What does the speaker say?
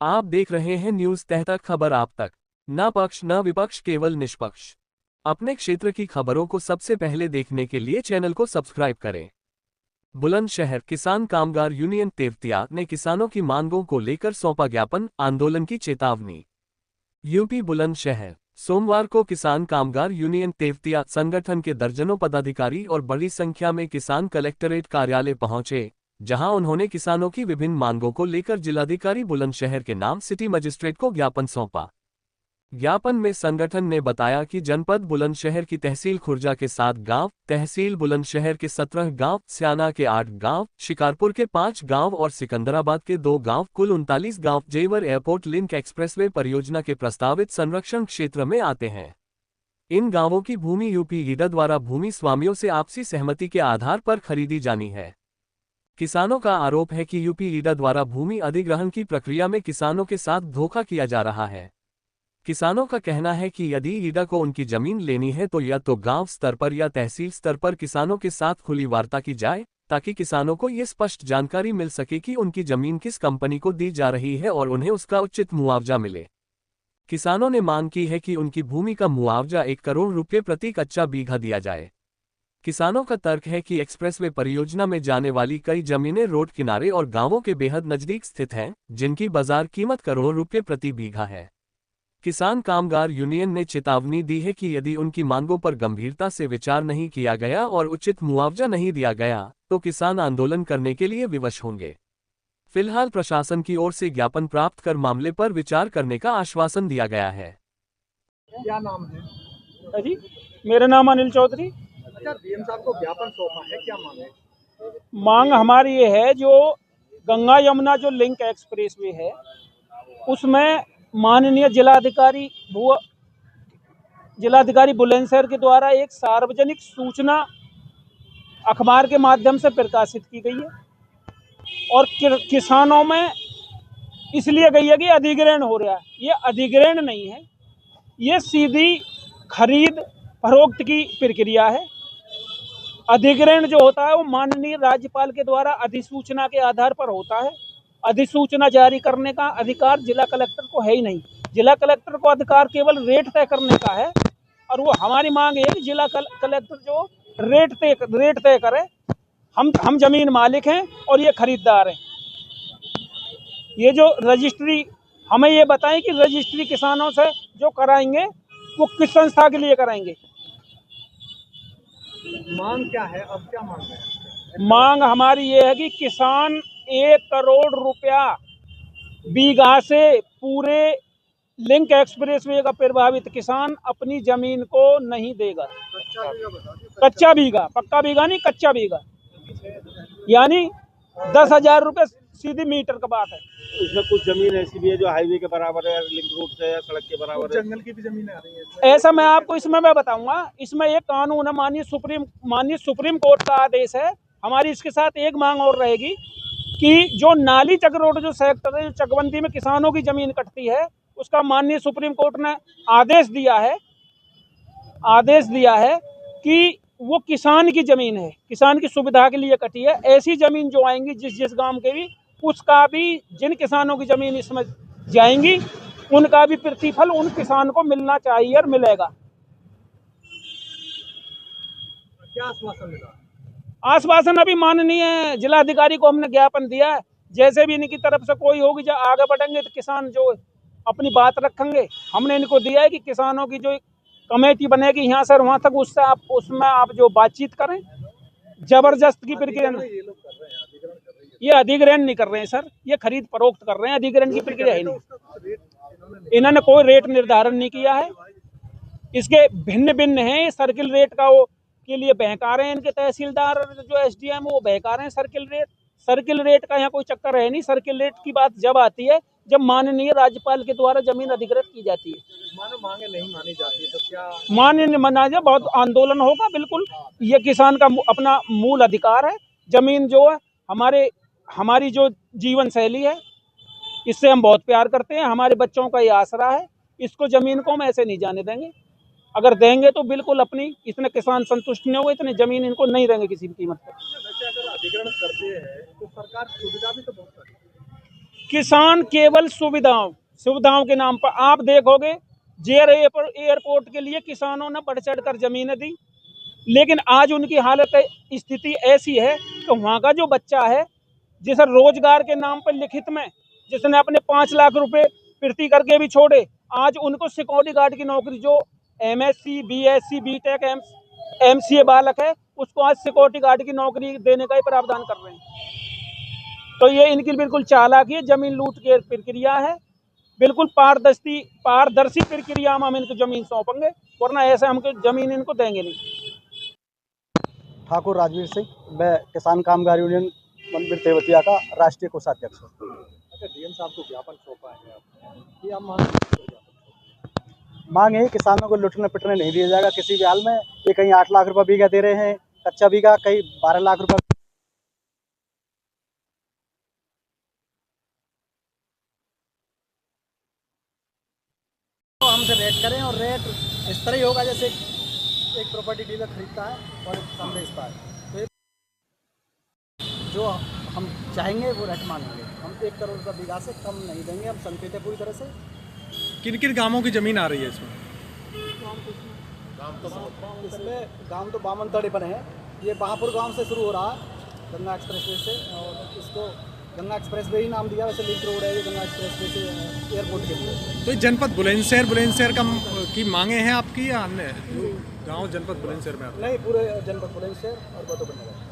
आप देख रहे हैं न्यूज तहतक, खबर आप तक। न पक्ष न विपक्ष, केवल निष्पक्ष। अपने क्षेत्र की खबरों को सबसे पहले देखने के लिए चैनल को सब्सक्राइब करें। बुलंदशहर किसान कामगार यूनियन तेवतिया ने किसानों की मांगों को लेकर सौंपा ज्ञापन, आंदोलन की चेतावनी। यूपी बुलंदशहर सोमवार को किसान कामगार यूनियन तेवतिया संगठन के दर्जनों पदाधिकारी और बड़ी संख्या में किसान कलेक्टरेट कार्यालय पहुंचे, जहां उन्होंने किसानों की विभिन्न मांगों को लेकर जिलाधिकारी बुलंदशहर के नाम सिटी मजिस्ट्रेट को ज्ञापन सौंपा। ज्ञापन में संगठन ने बताया कि जनपद बुलंदशहर की तहसील खुर्जा के 7 गांव, तहसील बुलंदशहर के 17 गांव, स्याना के 8 गांव, शिकारपुर के 5 गांव और सिकंदराबाद के 2 गांव, कुल 39 गांव जेवर एयरपोर्ट लिंक एक्सप्रेसवे परियोजना के प्रस्तावित संरक्षण क्षेत्र में आते हैं। इन गांवों की भूमि यूपी ईडा द्वारा भूमि स्वामियों से आपसी सहमति के आधार पर खरीदी जानी है। किसानों का आरोप है कि यूपी ईडा द्वारा भूमि अधिग्रहण की प्रक्रिया में किसानों के साथ धोखा किया जा रहा है। किसानों का कहना है कि यदि ईडा को उनकी जमीन लेनी है तो या तो गांव स्तर पर या तहसील स्तर पर किसानों के साथ खुली वार्ता की जाए, ताकि किसानों को ये स्पष्ट जानकारी मिल सके कि उनकी जमीन किस कंपनी को दी जा रही है और उन्हें उसका उचित मुआवजा मिले। किसानों ने मांग की है कि उनकी भूमि का मुआवजा 1 करोड़ रुपये प्रति कच्चा बीघा दिया जाए। किसानों का तर्क है कि एक्सप्रेसवे परियोजना में जाने वाली कई जमीनें रोड किनारे और गांवों के बेहद नजदीक स्थित हैं, जिनकी बाजार कीमत करोड़ों रुपये प्रति बीघा है। किसान कामगार यूनियन ने चेतावनी दी है कि यदि उनकी मांगों पर गंभीरता से विचार नहीं किया गया और उचित मुआवजा नहीं दिया गया, तो किसान आंदोलन करने के लिए विवश होंगे। फिलहाल प्रशासन की ओर से ज्ञापन प्राप्त कर मामले पर विचार करने का आश्वासन दिया गया है। क्या नाम है जी? मेरा नाम अनिल चौधरी। अच्छा, डीएम साहब को ज्ञापन सौंपा है, क्या मांग है? मांग हमारी ये है, जो गंगा यमुना जो लिंक एक्सप्रेसवे है, उसमें माननीय जिलाधिकारी बुलंदशहर के द्वारा एक सार्वजनिक सूचना अखबार के माध्यम से प्रकाशित की गई है और किसानों में इसलिए गई है कि अधिग्रहण हो रहा है। ये अधिग्रहण नहीं है, ये सीधी खरीद फरोख्त की प्रक्रिया है। अधिग्रहण जो होता है वो माननीय राज्यपाल के द्वारा अधिसूचना के आधार पर होता है। अधिसूचना जारी करने का अधिकार जिला कलेक्टर को है ही नहीं। जिला कलेक्टर को अधिकार केवल रेट तय करने का है, और वो हमारी मांग है कि जिला कलेक्टर जो रेट तय करे। हम जमीन मालिक हैं और ये खरीदार हैं। ये जो रजिस्ट्री, हमें ये बताएं कि रजिस्ट्री किसानों से जो कराएंगे वो किस संस्था के लिए कराएंगे। मांग क्या है, अब क्या मांग है? मांग हमारी ये है कि किसान 1 करोड़ रुपया बीघा से पूरे लिंक एक्सप्रेसवे का प्रभावित किसान अपनी जमीन को नहीं देगा। कच्चा बीघा, पक्का बीघा नहीं, कच्चा बीघा, यानी 10,000 रुपये सीधी मीटर का बात है। इसमें कुछ जमीन ऐसी भी है जो हाईवे के बराबर है, लिंक रोड से या सड़क के बराबर है। जंगल की भी जमीनें आ रही है। ऐसा मैं आपको इसमें मैं बताऊंगा। इसमें एक कानून है, माननीय सुप्रीम कोर्ट का आदेश है। हमारी इसके साथ एक मांग और रहेगी कि जो नाली चक रोड जो सेक्टर है, जो चकबंदी में किसानों की जमीन कटती है, उसका माननीय सुप्रीम कोर्ट ने आदेश दिया है कि वो किसान की जमीन है, किसान की सुविधा के लिए कटी है। ऐसी जमीन जो आएंगी जिस गांव के भी, उसका भी, जिन किसानों की जमीन इसमें जाएंगी उनका भी प्रतिफल उन किसान को मिलना चाहिए और मिलेगा। क्या आश्वासन मिला? आश्वासन अभी माननीय जिलाधिकारी को हमने ज्ञापन दिया है। जैसे भी इनकी तरफ से कोई होगी, जो आगे बढ़ेंगे तो किसान जो अपनी बात रखेंगे। हमने इनको दिया है कि किसानों की जो कमेटी बनेगी यहाँ से वहाँ तक, उसमें आप जो बातचीत करें। जबरदस्त की प्रक्रिया, ये लोग कर रहे हैं, अधिग्रहण कर रही है। ये अधिग्रहण नहीं कर रहे हैं सर, ये खरीद फरोख्त कर रहे हैं। अधिग्रहण की प्रक्रिया है नहीं। इन्होंने कोई रेट निर्धारण नहीं किया है। इसके भिन्न भिन्न हैं। सर्किल रेट का वो के लिए बहका रहे हैं इनके तहसीलदार और जो एसडीएम वो बहका रहे हैं सर्किल रेट का यहाँ कोई चक्कर है नहीं। सर्किल रेट की बात जब आती है जब माननीय राज्यपाल के द्वारा जमीन अधिग्रहित की जाती है। मानो मांगे नहीं मानी जाती तो क्या? मान्य मना जाए, बहुत आंदोलन होगा। बिल्कुल, ये किसान का अपना मूल अधिकार है। जमीन जो है हमारी जो जीवन शैली है, इससे हम बहुत प्यार करते हैं। हमारे बच्चों का ये आसरा है। इसको जमीन को हम ऐसे नहीं जाने देंगे। अगर देंगे तो बिल्कुल अपनी, इतने किसान संतुष्ट नहीं होंगे, इतनी जमीन इनको नहीं देंगे किसी भी कीमत पर। वैसे अगर अधिग्रहण करते हैं तो सरकार सुविधा भी तो बहुत करती है। किसान केवल सुविधाओं के नाम पर, आप देखोगे जेर एयरपोर्ट के लिए किसानों ने बढ़ चढ़ कर जमीनें दी, लेकिन आज उनकी हालत स्थिति ऐसी है कि वहाँ का जो बच्चा है जिसे रोजगार के नाम पर लिखित में जिसने अपने 5 लाख रुपए प्रीति करके भी छोड़े, आज उनको सिक्योरिटी गार्ड की नौकरी, जो MSc BSc BTech MCA बालक है उसको आज सिक्योरिटी गार्ड की नौकरी देने का ही प्रावधान कर रहे हैं। तो ये इनकी बिल्कुल चालाकी है, जमीन लूट की प्रक्रिया है, बिल्कुल पारदर्शी प्रक्रिया में हम इनको जमीन सौंपेंगे, वरना ऐसे हमको जमीन इनको देंगे नहीं। ठाकुर राजवीर सिंह, मैं किसान कामगार यूनियन मंदिर तेवतिया का राष्ट्रीय कोषाध्यक्ष हूँ। अच्छा, डीएम साहब को ज्ञापन सौंपा है आपने, ये आप मांग मांग है किसानों को लुटने पिटने नहीं दिया जाएगा किसी भी हाल में। ये कहीं 8 लाख रुपए बीघा दे रहे हैं कच्चा बीघा, कहीं 12 लाख रुपए। तो हमसे रेट करें, और रेट इस तरह ही होगा जैसे एक प्रॉपर्टी डीलर खरीदता है और कम बेचता है। तो जो हम चाहेंगे वो रेट मांगेंगे, हम 1 करोड़ रुपये बीघा से कम नहीं देंगे। हम संकेत है पूरी तरह से। किन किन गांवों की ज़मीन आ रही है इसमें? इसमें गांव तो 52 तड़े बने हैं। ये बहापुर गांव से शुरू हो रहा है गंगा एक्सप्रेसवे से, और इसको गंगा एक्सप्रेसवे ही नाम दिया, वैसे लिंक रोड है ये गंगा एक्सप्रेसवे से एयरपोर्ट के लिए। तो ये जनपद बुलंदशहर की मांगे हैं आपकी, या अन्य गांव जनपद बुलंदशहर में आते हैं? नहीं, पूरे जनपद बुलंदशहर और गौतम नगर।